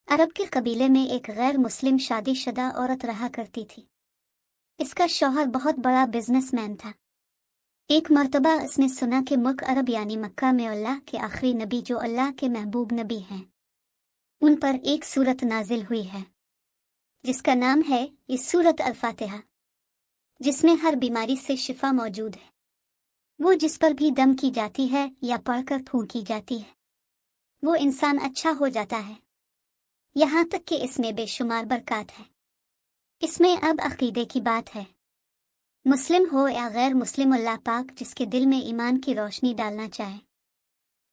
अरब के कबीले में एक गैर मुस्लिम शादीशुदा औरत रहा करती थी। इसका शौहर बहुत बड़ा बिजनेसमैन था। एक मर्तबा इसने सुना कि मुल्क अरब यानी मक्का में अल्लाह के आखिरी नबी जो अल्लाह के महबूब नबी हैं, उन पर एक सूरत नाजिल हुई है जिसका नाम है इस सूरत अल-फातिहा, जिसमें हर बीमारी से शिफा मौजूद है। वो जिस पर भी दम की जाती है या पढ़कर फूंकी जाती है, वो इंसान अच्छा हो जाता है। यहाँ तक कि इसमें बेशुमार बरकत है। इसमें अब अकीदे की बात है। मुस्लिम हो या गैर मुस्लिम, अल्लाह पाक जिसके दिल में ईमान की रोशनी डालना चाहे,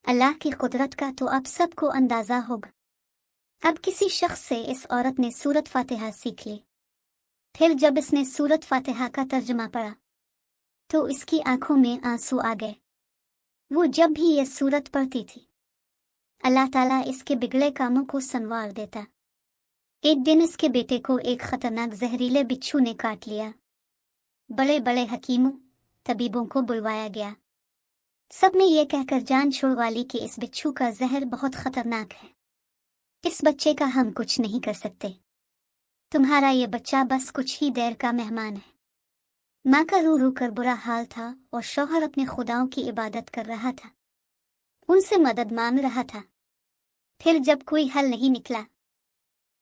अल्लाह की कुदरत का तो अब सबको अंदाजा होगा। अब किसी शख्स से इस औरत ने सूरत फातिहा सीख ली। फिर जब इसने सूरत फातिहा का तर्जुमा पढ़ा तो इसकी आंखों में आंसू आ गए। वो जब भी यह सूरत पढ़ती थी, अल्लाह ताला इसके बिगड़े कामों को संवार देता। एक दिन इसके बेटे को एक खतरनाक जहरीले बिच्छू ने काट लिया। बड़े बड़े हकीमों, तबीबों को बुलवाया गया। सब ने यह कहकर जान छुड़वा ली कि इस बिच्छू का जहर बहुत खतरनाक है, इस बच्चे का हम कुछ नहीं कर सकते। तुम्हारा ये बच्चा बस कुछ ही देर का मेहमान है। माँ का रो रो कर बुरा हाल था और शौहर अपने खुदाओं की इबादत कर रहा था, उनसे मदद मांग रहा था। फिर जब कोई हल नहीं निकला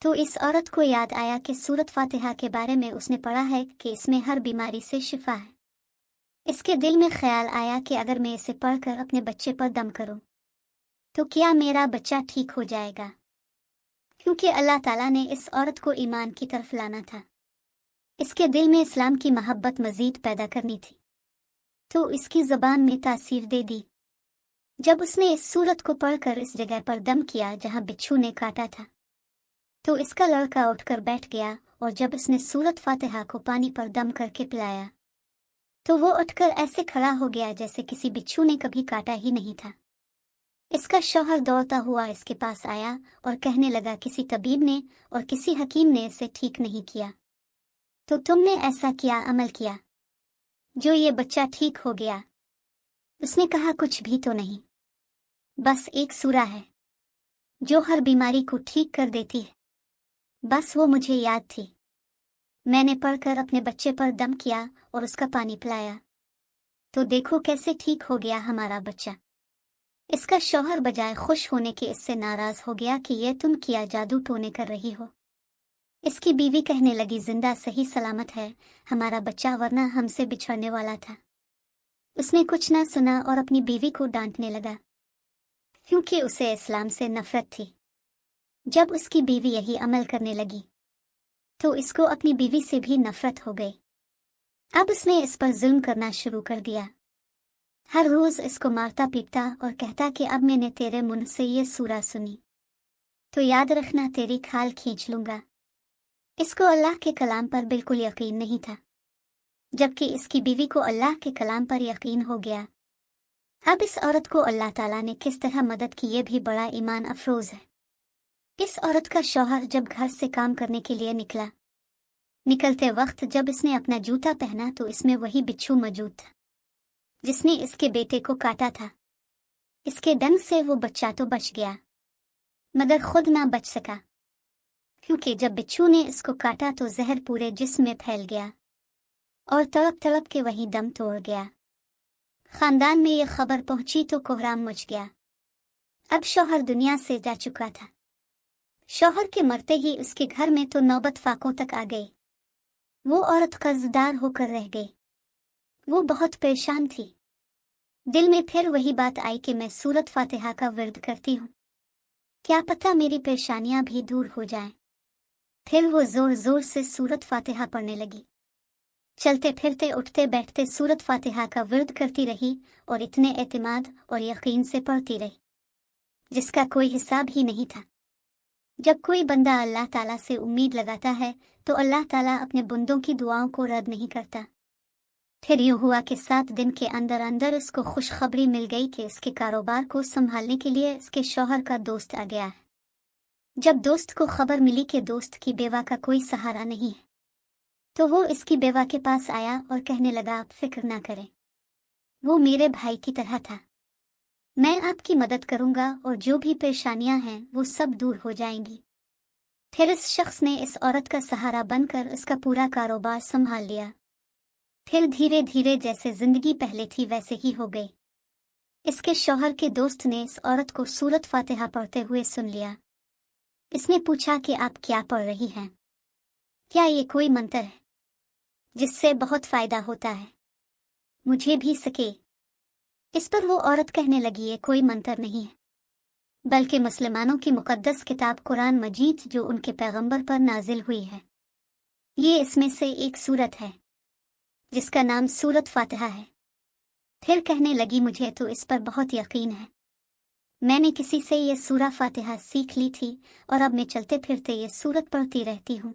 तो इस औरत को याद आया कि सूरत फातिहा के बारे में उसने पढ़ा है कि इसमें हर बीमारी से शिफा है। इसके दिल में ख्याल आया कि अगर मैं इसे पढ़कर अपने बच्चे पर दम करूं तो क्या मेरा बच्चा ठीक हो जाएगा, क्योंकि अल्लाह ताला ने इस औरत को ईमान की तरफ लाना था। इसके दिल में इस्लाम की मोहब्बत मजीद पैदा करनी थी, तो इसकी ज़बान में तासीर दे दी। जब उसने इस सूरत को पढ़कर इस जगह पर दम किया जहां बिच्छू ने काटा था, तो इसका लड़का उठकर बैठ गया और जब उसने सूरत फातिहा को पानी पर दम करके पिलाया तो वो उठकर ऐसे खड़ा हो गया जैसे किसी बिच्छू ने कभी काटा ही नहीं था। इसका शौहर दौड़ता हुआ इसके पास आया और कहने लगा, किसी तबीब ने और किसी हकीम ने इसे ठीक नहीं किया, तो तुमने ऐसा क्या अमल किया जो ये बच्चा ठीक हो गया? उसने कहा, कुछ भी तो नहीं, बस एक सूरा है जो हर बीमारी को ठीक कर देती है। बस वो मुझे याद थी, मैंने पढ़कर अपने बच्चे पर दम किया और उसका पानी पिलाया, तो देखो कैसे ठीक हो गया हमारा बच्चा। इसका शौहर बजाय खुश होने के इससे नाराज हो गया कि ये तुम क्या जादू टोने कर रही हो। इसकी बीवी कहने लगी, जिंदा सही सलामत है हमारा बच्चा, वरना हमसे बिछड़ने वाला था। उसने कुछ ना सुना और अपनी बीवी को डांटने लगा, क्योंकि उसे इस्लाम से नफरत थी। जब उसकी बीवी यही अमल करने लगी तो इसको अपनी बीवी से भी नफरत हो गई। अब उसने इस पर जुल्म करना शुरू कर दिया। हर रोज इसको मारता पीटता और कहता कि अब मैंने तेरे मुंह से ये सूरा सुनी तो याद रखना, तेरी खाल खींच लूंगा। इसको अल्लाह के कलाम पर बिल्कुल यकीन नहीं था, जबकि इसकी बीवी को अल्लाह के कलाम पर यकीन हो गया। अब इस औरत को अल्लाह ताला ने किस तरह मदद की, ये भी बड़ा ईमान अफरोज है। इस औरत का शौहर जब घर से काम करने के लिए निकला, निकलते वक्त जब इसने अपना जूता पहना तो इसमें वही बिच्छू मौजूद था जिसने इसके बेटे को काटा था। इसके डंग से वो बच्चा तो बच गया मगर खुद ना बच सका, क्योंकि जब बिच्छू ने इसको काटा तो जहर पूरे जिस्म में फैल गया और तड़प तड़प के वही दम तोड़ गया। खानदान में ये खबर पहुंची तो कोहराम मच गया। अब शौहर दुनिया से जा चुका था। शौहर के मरते ही उसके घर में तो नौबत फाकों तक आ गई। वो औरत कर्जदार होकर रह गई। वो बहुत परेशान थी। दिल में फिर वही बात आई कि मैं सूरत फातिहा का विर्द करती हूँ, क्या पता मेरी परेशानियां भी दूर हो जाएं। फिर वो जोर जोर से सूरत फातिहा पढ़ने लगी। चलते फिरते उठते बैठते सूरत फातिहा का विर्द करती रही और इतने एतमाद और यकीन से पढ़ती रही जिसका कोई हिसाब ही नहीं था। जब कोई बंदा अल्लाह ताला से उम्मीद लगाता है तो अल्लाह ताला अपने बंदों की दुआओं को रद्द नहीं करता। फिर यूं हुआ कि 7 दिन के अंदर अंदर उसको खुशखबरी मिल गई कि इसके कारोबार को संभालने के लिए इसके शौहर का दोस्त आ गया है। जब दोस्त को खबर मिली कि दोस्त की बेवा का कोई सहारा नहीं है तो वो इसकी बेवा के पास आया और कहने लगा, आप फिक्र ना करें, वो मेरे भाई की तरह था, मैं आपकी मदद करूंगा और जो भी परेशानियां हैं वो सब दूर हो जाएंगी। फिर इस शख्स ने इस औरत का सहारा बनकर उसका पूरा कारोबार संभाल लिया। फिर धीरे धीरे जैसे जिंदगी पहले थी वैसे ही हो गई। इसके शौहर के दोस्त ने इस औरत को सूरत फातिहा पढ़ते हुए सुन लिया। इसने पूछा कि आप क्या पढ़ रही हैं? क्या ये कोई मंत्र है जिससे बहुत फायदा होता है? मुझे भी सके। इस पर वो औरत कहने लगी, ये कोई मंत्र नहीं है, बल्कि मुसलमानों की मुकद्दस किताब कुरान मजीद जो उनके पैगंबर पर नाजिल हुई है। ये इसमें से एक सूरत है जिसका नाम सूरत फातिहा है। फिर कहने लगी, मुझे तो इस पर बहुत यकीन है। मैंने किसी से ये सूरा फातिहा सीख ली थी और अब मैं चलते फिरते ये सूरत पढ़ती रहती हूँ।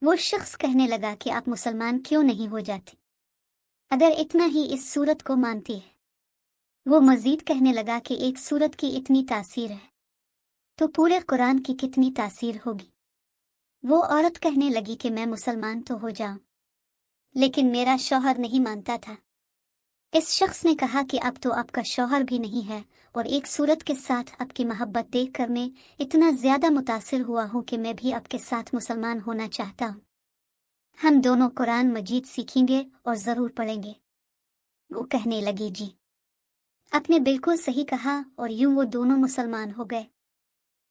वो शख्स कहने लगा कि आप मुसलमान क्यों नहीं हो जाती अगर इतना ही इस सूरत को मानती है। वो मजीद कहने लगा कि एक सूरत की इतनी तासीर है तो पूरे कुरान की कितनी तासीर होगी। वो औरत कहने लगी कि मैं मुसलमान तो हो जाऊं, लेकिन मेरा शौहर नहीं मानता था। इस शख्स ने कहा कि अब तो आपका शौहर भी नहीं है और एक सूरत के साथ आपकी मोहब्बत देखकर मैं इतना ज्यादा मुतासिर हुआ हूं कि मैं भी आपके साथ मुसलमान होना चाहता हूं। हम दोनों कुरान मजीद सीखेंगे और जरूर पढ़ेंगे। वो कहने लगी, जी आपने बिल्कुल सही कहा, और यूं वो दोनों मुसलमान हो गए।